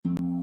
Om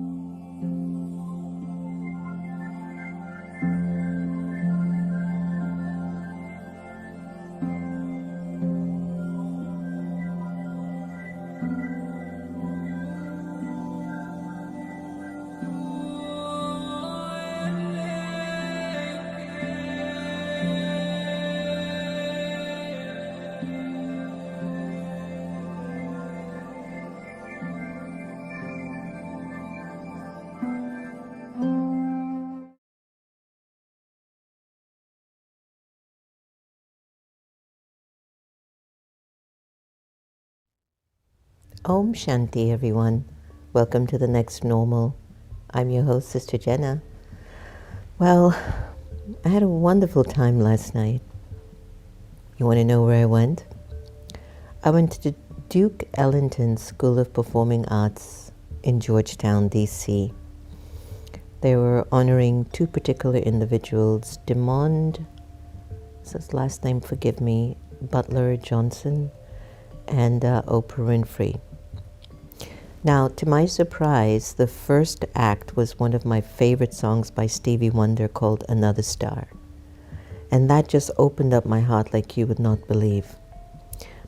Shanti, everyone. Welcome to the next normal. I'm your host, Sister Jenna. Well, I had a wonderful time last night. You want to know where I went? I went to Duke Ellington School of Performing Arts in Georgetown, D.C. They were honoring two particular individuals, Demond, what's his last name, forgive me, Butler Johnson, and Oprah Winfrey. Now, to my surprise, the first act was one of my favorite songs by Stevie Wonder called Another Star. And that just opened up my heart like you would not believe.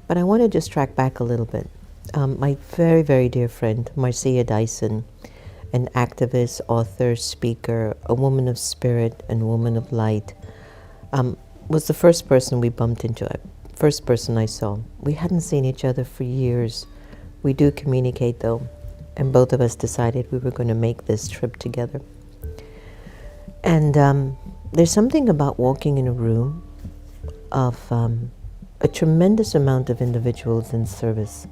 But I want to just track back a little bit. My very, very dear friend, Marcia Dyson, an activist, author, speaker, a woman of spirit and woman of light, was the first person we bumped into, first person I saw. We hadn't seen each other for years. We do communicate though, and both of us decided we were going to make this trip together. And there's something about walking in a room of a tremendous amount of individuals in service.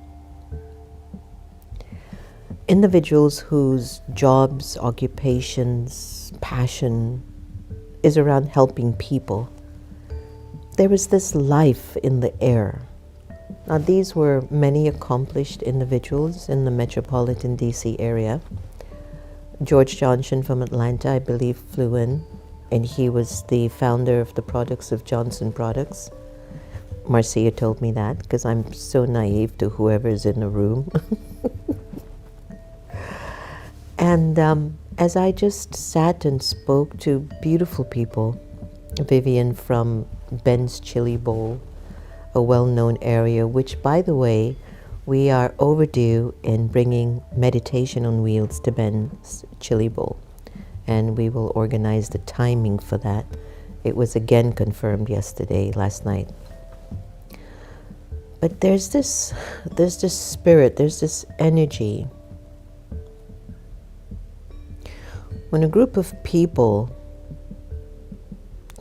Individuals whose jobs, occupations, passion is around helping people. There was this life in the air. Now, these were many accomplished individuals in the metropolitan D.C. area. George Johnson from Atlanta, I believe, flew in, and he was the founder of the products of Johnson Products. Marcia told me that because I'm so naive to whoever's in the room. And as I just sat and spoke to beautiful people, Vivian from Ben's Chili Bowl, a well-known area, which, by the way, we are overdue in bringing meditation on wheels to Ben's Chili Bowl, and we will organize the timing for that. It was again confirmed last night. But there's this spirit, there's this energy. When a group of people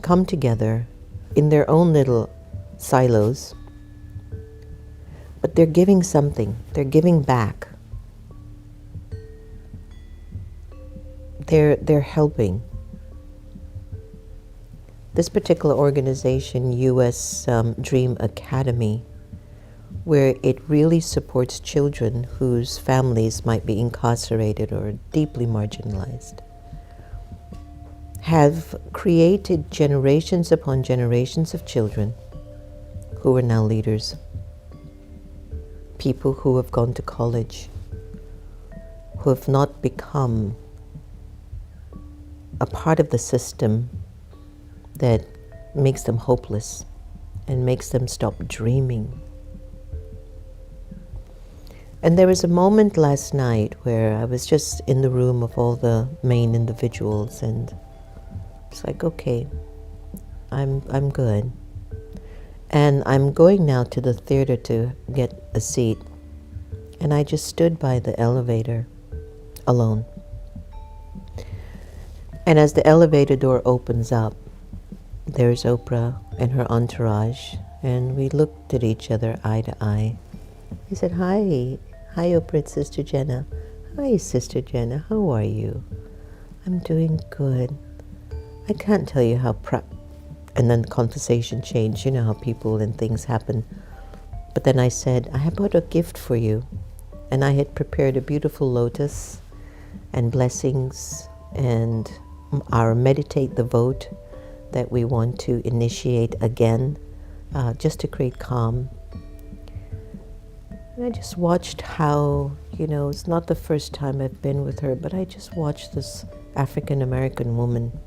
come together in their own little silos, but they're giving something, they're giving back. They're helping. This particular organization, U.S. Dream Academy, where it really supports children whose families might be incarcerated or deeply marginalized, have created generations upon generations of children who are now leaders, people who have gone to college, who have not become a part of the system that makes them hopeless and makes them stop dreaming. And there was a moment last night where I was just in the room of all the main individuals, and it's like, okay, I'm good. And I'm going now to the theater to get a seat. And I just stood by the elevator alone. And as the elevator door opens up, there's Oprah and her entourage. And we looked at each other eye to eye. He said, hi Oprah, it's Sister Jenna. Hi, Sister Jenna, how are you? I'm doing good. I can't tell you how and then the conversation changed. You know how people and things happen. But then I said, I have brought a gift for you. And I had prepared a beautiful lotus and blessings and our meditate the vote that we want to initiate again, just to create calm. And I just watched how, it's not the first time I've been with her, but I just watched this African American woman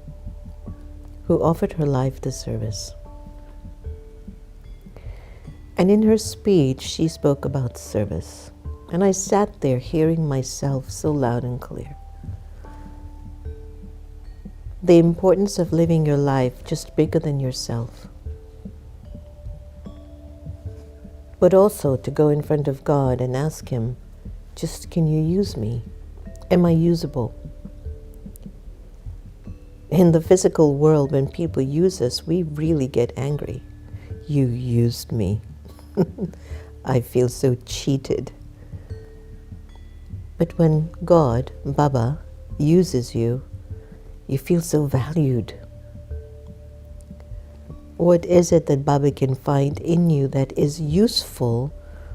who offered her life to service. And in her speech, she spoke about service. And I sat there hearing myself so loud and clear. The importance of living your life just bigger than yourself. But also to go in front of God and ask Him, just can you use me? Am I usable? In the physical world, when people use us, we really get angry. You used me. I feel so cheated. But when God, Baba, uses you, you feel so valued. What is it that Baba can find in you that is useful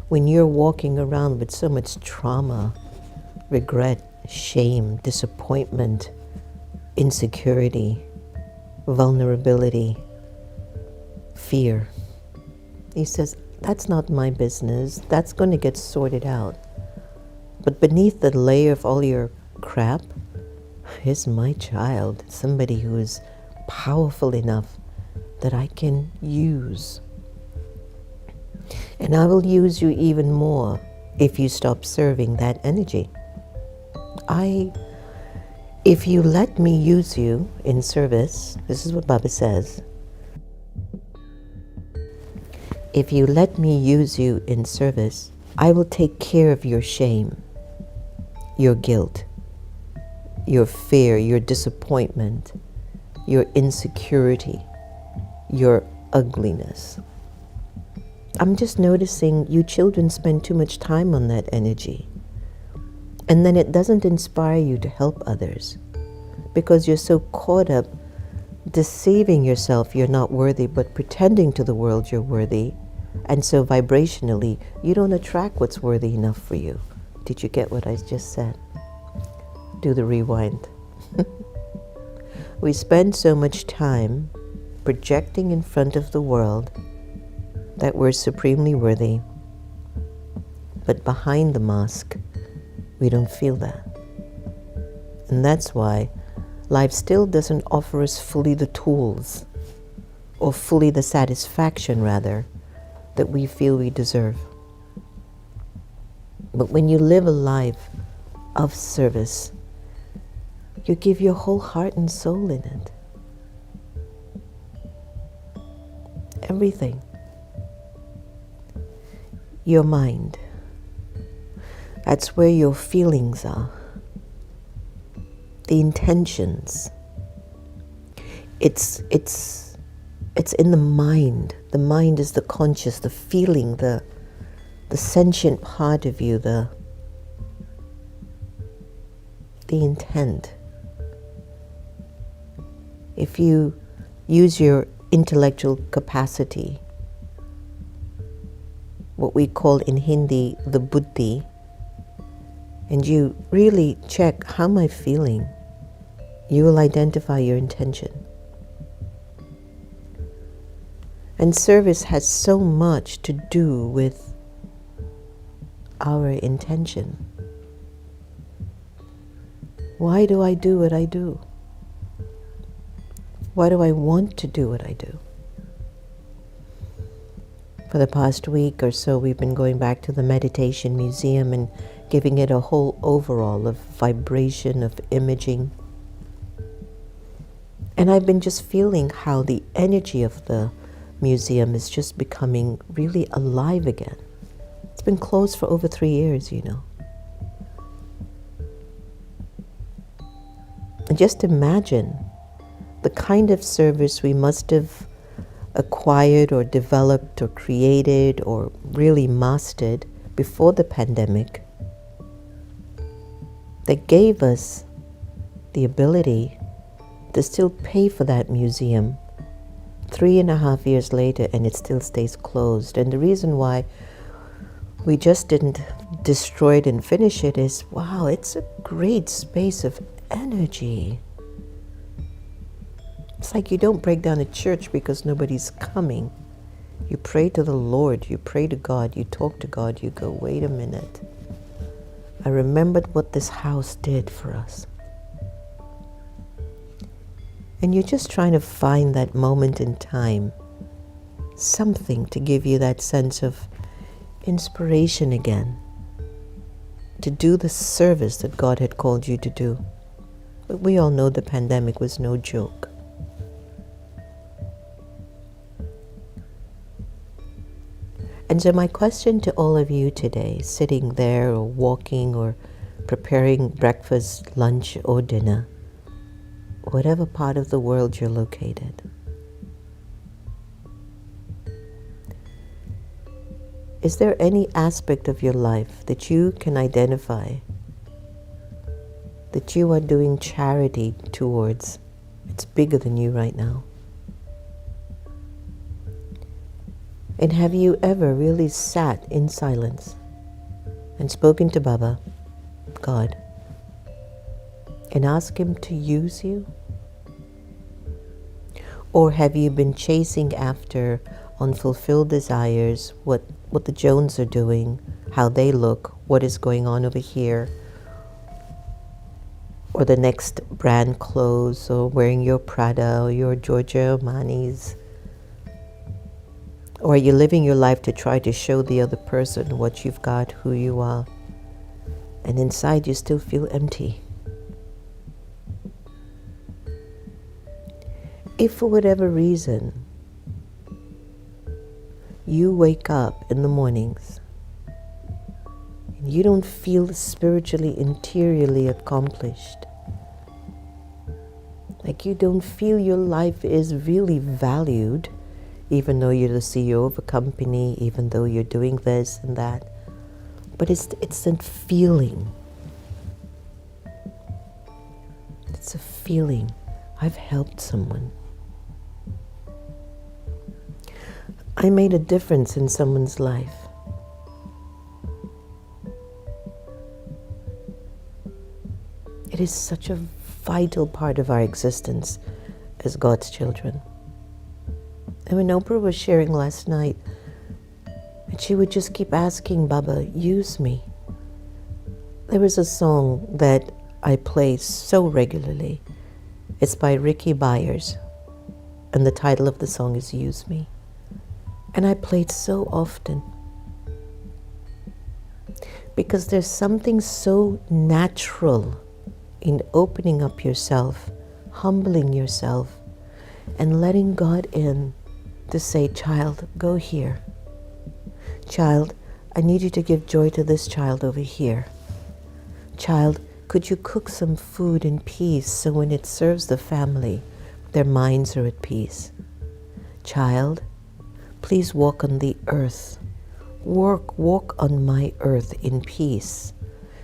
when you're walking around with so much trauma, regret, shame, disappointment, insecurity, vulnerability, fear? He says, that's not my business. That's going to get sorted out. But beneath the layer of all your crap is my child, somebody who is powerful enough that I can use. And I will use you even more if you stop serving that energy. If you let me use you in service, this is what Baba says. If you let me use you in service, I will take care of your shame, your guilt, your fear, your disappointment, your insecurity, your ugliness. I'm just noticing you children spend too much time on that energy. And then it doesn't inspire you to help others because you're so caught up deceiving yourself you're not worthy, but pretending to the world you're worthy. And so vibrationally, you don't attract what's worthy enough for you. Did you get what I just said? Do the rewind. We spend so much time projecting in front of the world that we're supremely worthy, but behind the mask, we don't feel that. And that's why life still doesn't offer us fully the tools, or fully the satisfaction, rather, that we feel we deserve. But when you live a life of service, you give your whole heart and soul in it. Everything. Your mind. That's where your feelings are. The intentions. It's in the mind. The mind is the conscious, the feeling, the sentient part of you, the intent. If you use your intellectual capacity, what we call in Hindi the buddhi, and you really check, how am I feeling? You will identify your intention. And service has so much to do with our intention. Why do I do what I do? Why do I want to do what I do? For the past week or so, we've been going back to the Meditation Museum and giving it a whole overall of vibration, of imaging. And I've been just feeling how the energy of the museum is just becoming really alive again. It's been closed for over 3 years, And just imagine the kind of service we must have acquired or developed or created or really mastered before the pandemic that gave us the ability to still pay for that museum 3.5 years later, and it still stays closed. And the reason why we just didn't destroy it and finish it is, wow, it's a great space of energy. It's like you don't break down a church because nobody's coming. You pray to the Lord, you pray to God, you talk to God, you go, wait a minute. I remembered what this house did for us. And you're just trying to find that moment in time, something to give you that sense of inspiration again, to do the service that God had called you to do. But we all know the pandemic was no joke. And so my question to all of you today, sitting there or walking or preparing breakfast, lunch, or dinner, whatever part of the world you're located, is there any aspect of your life that you can identify that you are doing charity towards? It's bigger than you right now. And have you ever really sat in silence and spoken to Baba, God, and asked Him to use you? Or have you been chasing after unfulfilled desires, what the Jones are doing, how they look, what is going on over here, or the next brand clothes, or wearing your Prada or your Giorgio Armani's? Or are you living your life to try to show the other person what you've got, who you are, and inside you still feel empty? If for whatever reason you wake up in the mornings and you don't feel spiritually, interiorly accomplished, like you don't feel your life is really valued, even though you're the CEO of a company, even though you're doing this and that, but it's a feeling. It's a feeling. I've helped someone. I made a difference in someone's life. It is such a vital part of our existence as God's children. And when Oprah was sharing last night, and she would just keep asking Baba, use me. There was a song that I play so regularly. It's by Ricky Byers, and the title of the song is Use Me. And I play it so often because there's something so natural in opening up yourself, humbling yourself, and letting God in to say, child, go here. Child, I need you to give joy to this child over here. Child, could you cook some food in peace so when it serves the family, their minds are at peace? Child, please walk on the earth. Walk on my earth in peace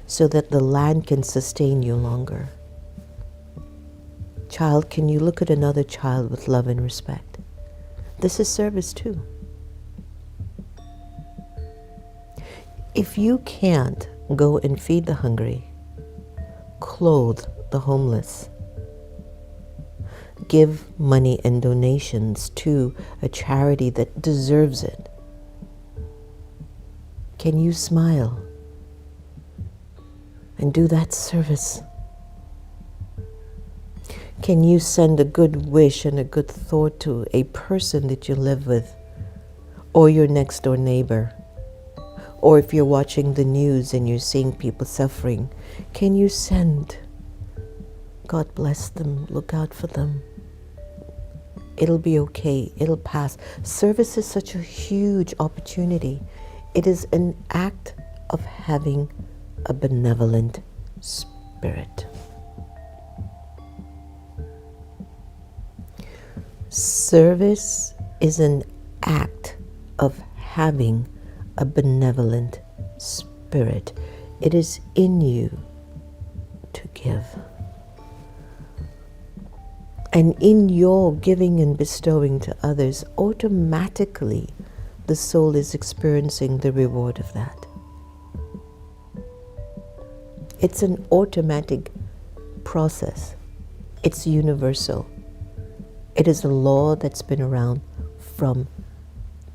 so that the land can sustain you longer. Child, can you look at another child with love and respect? This is service too. If you can't go and feed the hungry, clothe the homeless, give money and donations to a charity that deserves it, can you smile and do that service? Can you send a good wish and a good thought to a person that you live with, or your next door neighbor? Or if you're watching the news and you're seeing people suffering, can you send, God bless them, look out for them. It'll be okay, it'll pass. Service is such a huge opportunity. It is an act of having a benevolent spirit. Service is an act of having a benevolent spirit. It is in you to give. And in your giving and bestowing to others, automatically the soul is experiencing the reward of that. It's an automatic process. It's universal. It is a law that's been around from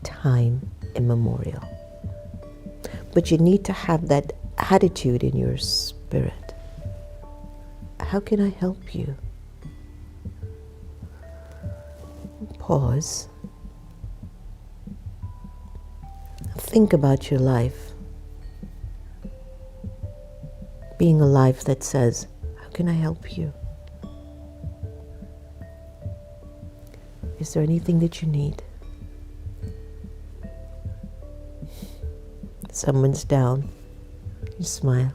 time immemorial. But you need to have that attitude in your spirit. How can I help you? Pause. Think about your life. Being a life that says, how can I help you? Is there anything that you need? Someone's down, you smile.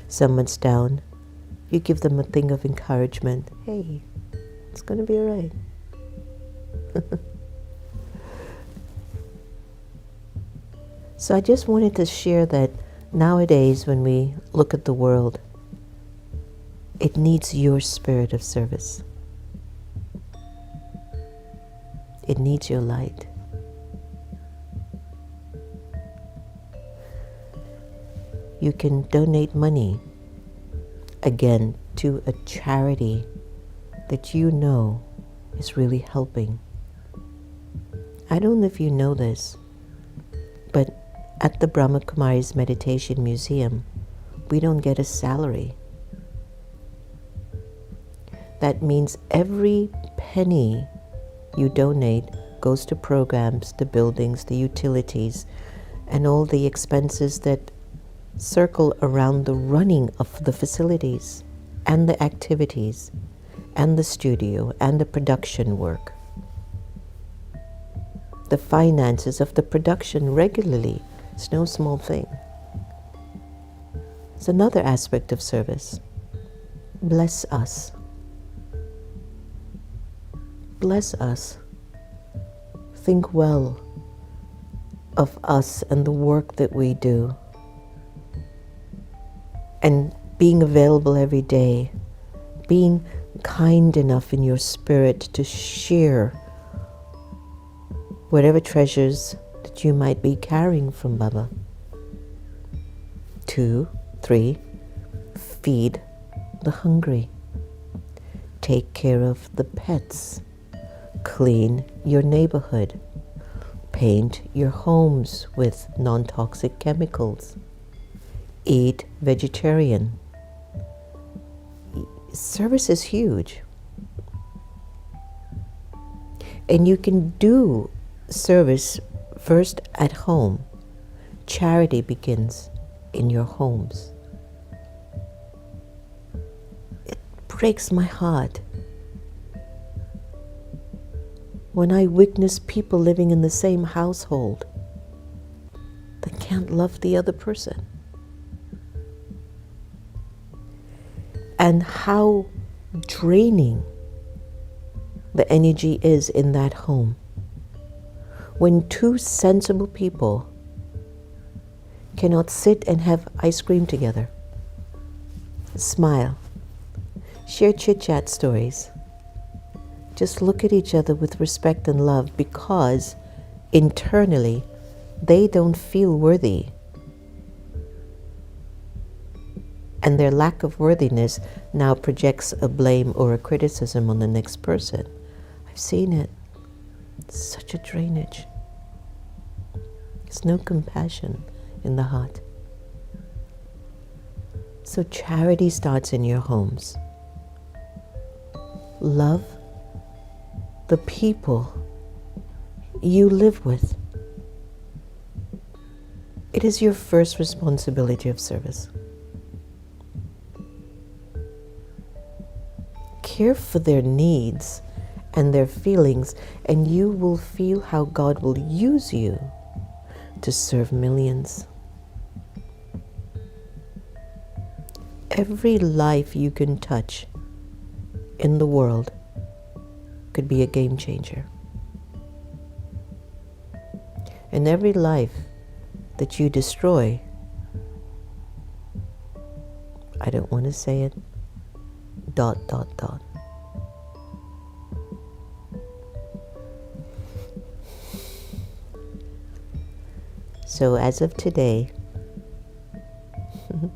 Someone's down, you give them a thing of encouragement. Hey, it's going to be all right. So I just wanted to share that nowadays when we look at the world, it needs your spirit of service. It needs your light. You can donate money, again, to a charity that you know is really helping. I don't know if you know this, but at the Brahma Kumaris Meditation Museum, we don't get a salary. That means every penny you donate goes to programs, the buildings, the utilities, and all the expenses that circle around the running of the facilities and the activities and the studio and the production work. The finances of the production regularly is no small thing. It's another aspect of service. Bless us. Bless us. Think well of us and the work that we do. And being available every day, being kind enough in your spirit to share whatever treasures that you might be carrying from Baba. 2, 3, feed the hungry. Take care of the pets. Clean your neighborhood. Paint your homes with non-toxic chemicals. Eat vegetarian. Service is huge. And you can do service first at home. Charity begins in your homes. It breaks my heart when I witness people living in the same household that can't love the other person. And how draining the energy is in that home. When two sensible people cannot sit and have ice cream together, smile, share chit-chat stories, just look at each other with respect and love, because internally they don't feel worthy. And their lack of worthiness now projects a blame or a criticism on the next person. I've seen it. It's such a drainage. There's no compassion in the heart. So charity starts in your homes. Love the people you live with. It is your first responsibility of service. Care for their needs and their feelings, and you will feel how God will use you to serve millions. Every life you can touch in the world could be a game changer. And every life that you destroy, I don't want to say it, ... So as of today, are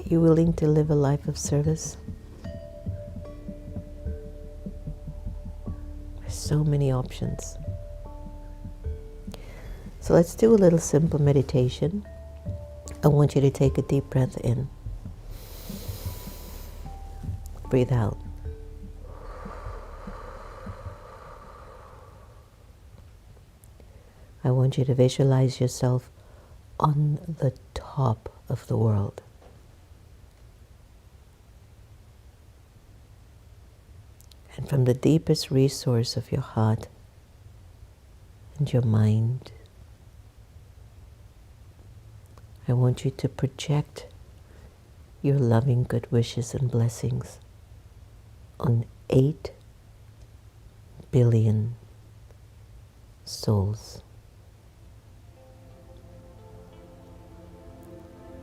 you willing to live a life of service? There's so many options. So let's do a little simple meditation. I want you to take a deep breath in. Breathe out. I want you to visualize yourself on the top of the world. And from the deepest resource of your heart and your mind, I want you to project your loving good wishes and blessings on 8 billion souls.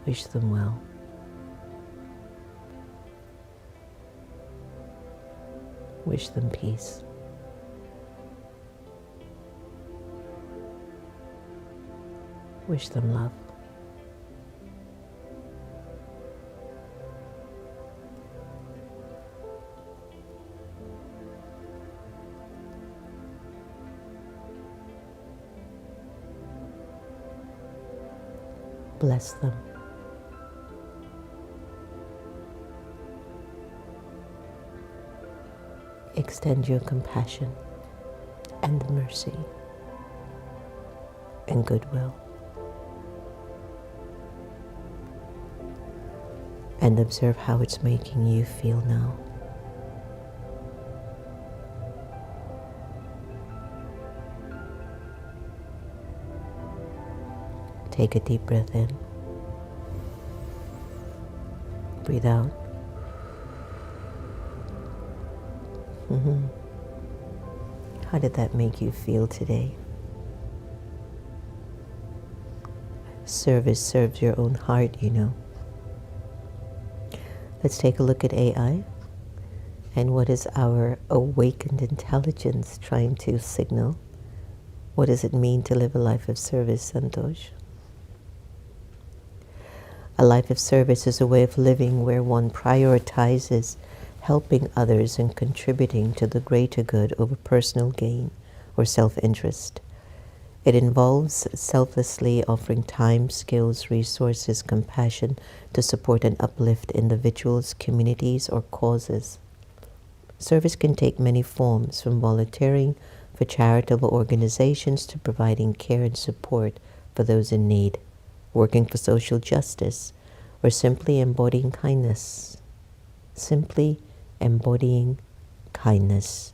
Wish them well. Wish them peace. Wish them love. Bless them. Extend your compassion and mercy and goodwill. And observe how it's making you feel now. Take a deep breath in. Breathe out. How did that make you feel today? Service serves your own heart, you know. Let's take a look at AI. And what is our awakened intelligence trying to signal? What does it mean to live a life of service, Santosh? A life of service is a way of living where one prioritizes helping others and contributing to the greater good over personal gain or self-interest. It involves selflessly offering time, skills, resources, compassion to support and uplift individuals, communities, or causes. Service can take many forms, from volunteering for charitable organizations to providing care and support for those in need, working for social justice, or simply embodying kindness. Simply embodying kindness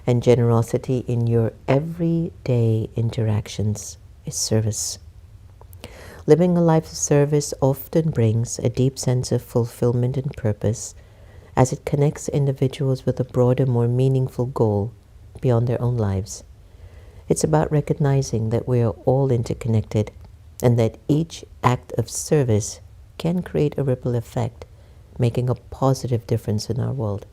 and generosity in your everyday interactions is service. Living a life of service often brings a deep sense of fulfillment and purpose as it connects individuals with a broader, more meaningful goal beyond their own lives. It's about recognizing that we are all interconnected and that each act of service can create a ripple effect, making a positive difference in our world.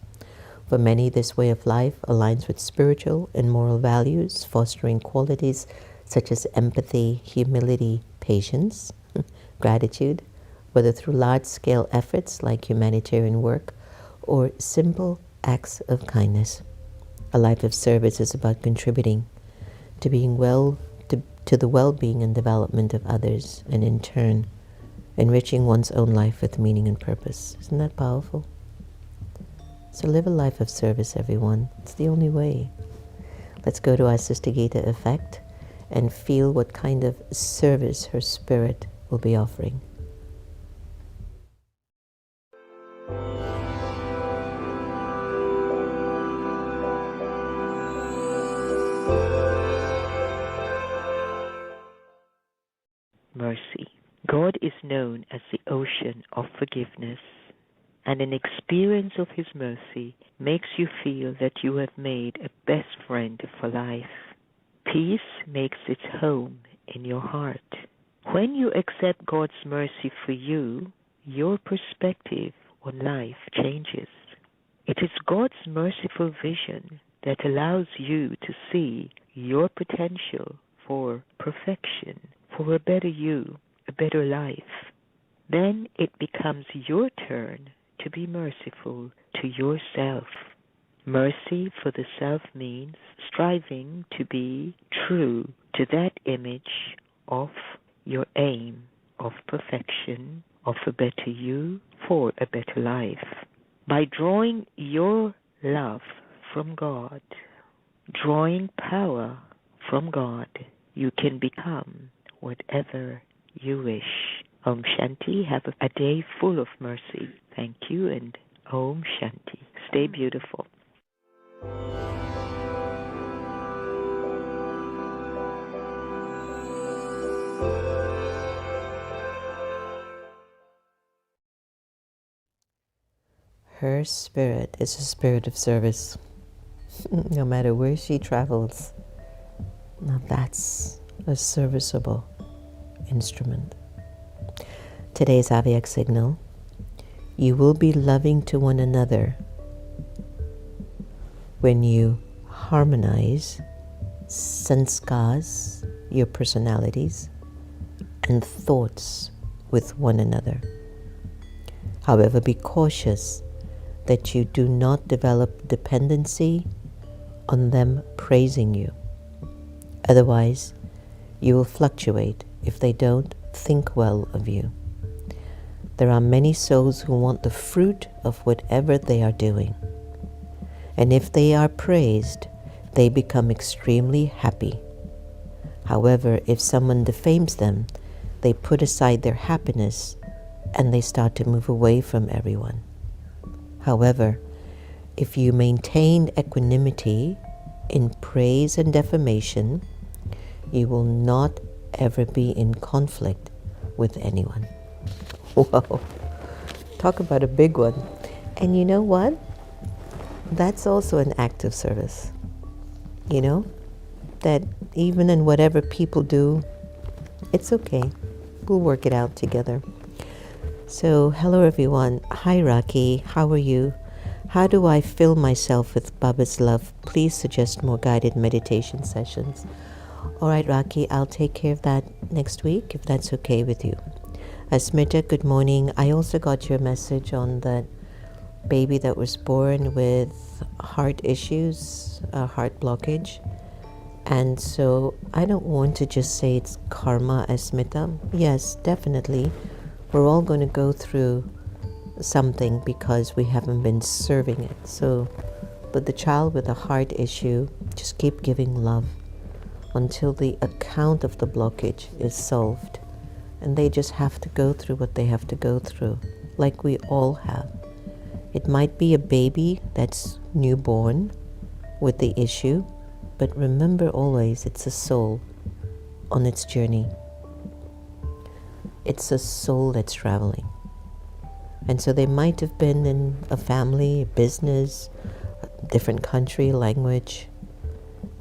For many, this way of life aligns with spiritual and moral values, fostering qualities such as empathy, humility, patience, gratitude, whether through large-scale efforts like humanitarian work or simple acts of kindness. A life of service is about contributing to being to the well-being and development of others, and in turn, enriching one's own life with meaning and purpose. Isn't that powerful? So live a life of service, everyone. It's the only way. Let's go to our Sister Gita effect and feel what kind of service her spirit will be offering. Mercy. God is known as the ocean of forgiveness, and an experience of His mercy makes you feel that you have made a best friend for life. Peace makes its home in your heart. When you accept God's mercy for you, your perspective on life changes. It is God's merciful vision that allows you to see your potential for perfection, for a better you, a better life. Then it becomes your turn to be merciful to yourself. Mercy for the self means striving to be true to that image of your aim of perfection, of a better you for a better life. By drawing your love from God, drawing power from God, you can become whatever you wish. Om Shanti. Have a day full of mercy. Thank you, and Om Shanti. Stay beautiful. Her spirit is a spirit of service, no matter where she travels. Now that's a serviceable instrument. Today's Avyak signal: you will be loving to one another when you harmonize sanskars, your personalities, and thoughts with one another. However, be cautious that you do not develop dependency on them praising you. Otherwise, you will fluctuate if they don't think well of you. There are many souls who want the fruit of whatever they are doing. And if they are praised, they become extremely happy. However, if someone defames them, they put aside their happiness and they start to move away from everyone. However, if you maintain equanimity in praise and defamation, you will not ever be in conflict with anyone. Whoa, talk about a big one. And you know what? That's also an act of service. You know, that even in whatever people do, it's okay. We'll work it out together. So, hello everyone. Hi Raki, how are you? How do I fill myself with Baba's love? Please suggest more guided meditation sessions. All right, Raki, I'll take care of that next week, if that's okay with you. Asmita, good morning. I also got your message on that baby that was born with heart issues, heart blockage. And so I don't want to just say it's karma, Asmita. Yes, definitely. We're all going to go through something because we haven't been serving it. So, but the child with a heart issue, just keep giving love until the account of the blockage is solved. And they just have to go through what they have to go through, like we all have. It might be a baby that's newborn with the issue, but remember always it's a soul on its journey. It's a soul that's traveling. And so they might have been in a family, a business, a different country, language.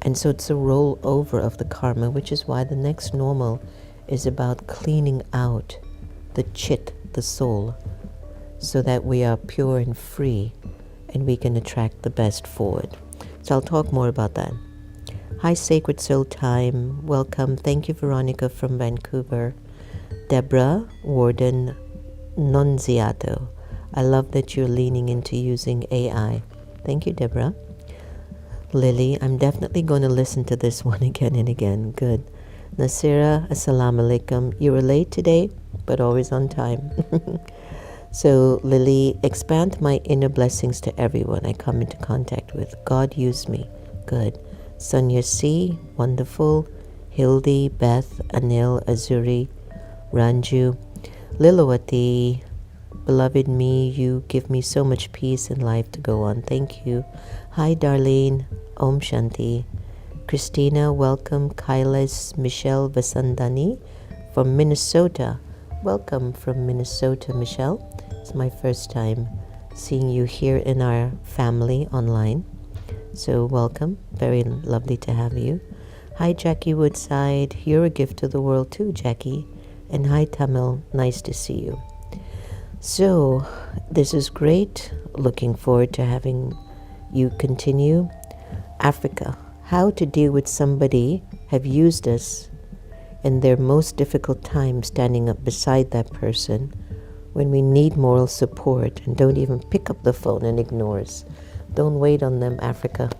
And so it's a rollover of the karma, which is why the next normal is about cleaning out the chit, the soul, so that we are pure and free and we can attract the best forward. So I'll talk more about that. Hi, Sacred Soul Time. Welcome. Thank you, Veronica from Vancouver. Deborah, Warden Nunziato. I love that you're leaning into using AI. Thank you, Deborah. Lily, I'm definitely going to listen to this one again and again. Good. Nasira, assalamu alaikum. You were late today, but always on time. So, Lily, expand my inner blessings to everyone I come into contact with. God use me. Good. Sonia C, wonderful. Hildy, Beth, Anil, Azuri, Ranju, Lilawati, beloved me, you give me so much peace and life to go on. Thank you. Hi, Darlene. Om Shanti. Christina, welcome. Kailas, Michelle Vasandani from Minnesota. Welcome from Minnesota, Michelle. It's my first time seeing you here in our family online. So welcome. Very lovely to have you. Hi, Jackie Woodside. You're a gift to the world too, Jackie. And hi, Tamil. Nice to see you. So this is great. Looking forward to having you continue. Africa. How to deal with somebody have used us in their most difficult time, standing up beside that person when we need moral support and don't even pick up the phone and ignore us. Don't wait on them, Africa.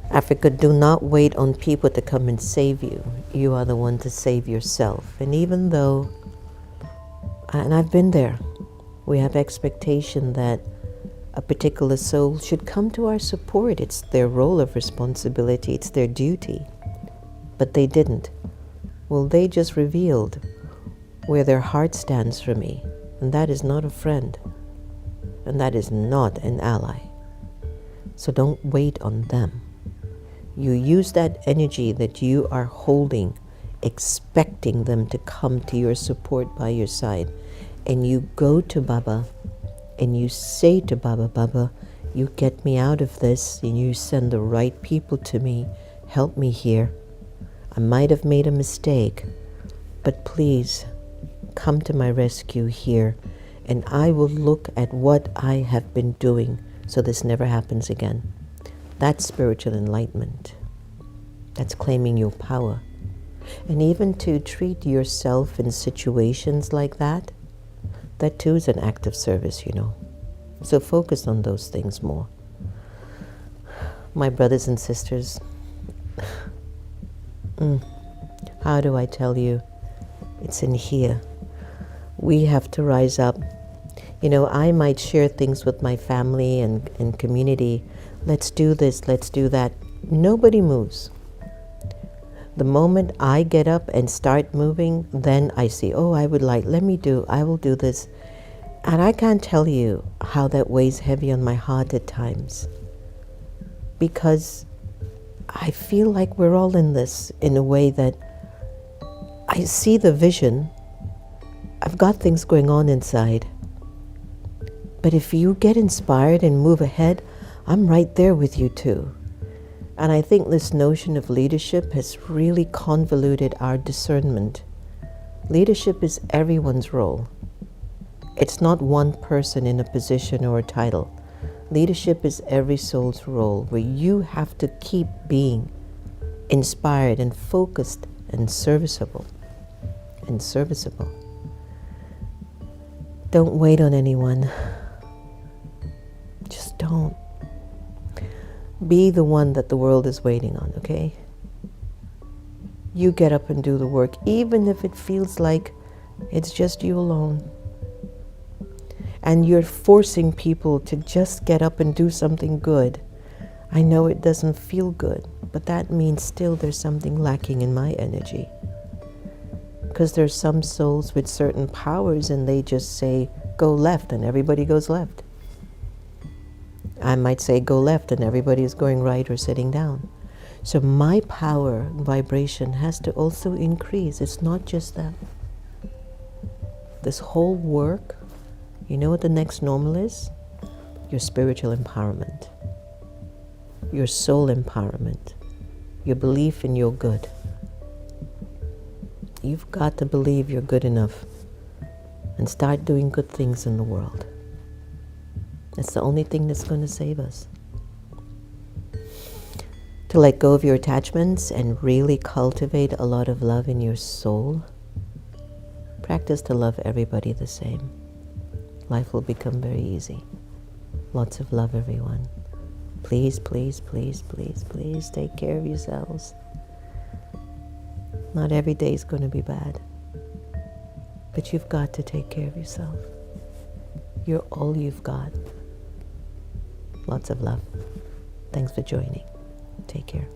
Africa, do not wait on people to come and save you. You are the one to save yourself. And even though, and I've been there, we have expectation that a particular soul should come to our support. It's their role of responsibility. It's their duty. But they didn't. Well, they just revealed where their heart stands for me. And that is not a friend. And that is not an ally. So don't wait on them. You use that energy that you are holding, expecting them to come to your support by your side. And you go to Baba and you say to Baba, Baba, you get me out of this and you send the right people to me. Help me here. I might have made a mistake, but please come to my rescue here and I will look at what I have been doing so this never happens again. That's spiritual enlightenment. That's claiming your power. And even to treat yourself in situations like that too is an act of service, you know. So focus on those things more. My brothers and sisters, how do I tell you? It's in here. We have to rise up. You know, I might share things with my family and community. Let's do this, let's do that. Nobody moves. The moment I get up and start moving, then I see, oh, I will do this. And I can't tell you how that weighs heavy on my heart at times. Because I feel like we're all in this in a way that I see the vision. I've got things going on inside. But if you get inspired and move ahead, I'm right there with you too. And I think this notion of leadership has really convoluted our discernment. Leadership is everyone's role. It's not one person in a position or a title. Leadership is every soul's role, where you have to keep being inspired and focused and serviceable. Don't wait on anyone. Just don't. Be the one that the world is waiting on, okay? You get up and do the work, even if it feels like it's just you alone. And you're forcing people to just get up and do something good. I know it doesn't feel good, but that means still there's something lacking in my energy. Because there's some souls with certain powers and they just say, go left, and everybody goes left. I might say go left and everybody is going right or sitting down. So my power vibration has to also increase. It's not just that. This whole work, you know what the next normal is? Your spiritual empowerment. Your soul empowerment. Your belief in your good. You've got to believe you're good enough and start doing good things in the world. It's the only thing that's going to save us. To let go of your attachments and really cultivate a lot of love in your soul. Practice to love everybody the same. Life will become very easy. Lots of love, everyone. Please, please, please, please, please take care of yourselves. Not every day is going to be bad. But you've got to take care of yourself. You're all you've got. Lots of love. Thanks for joining. Take care.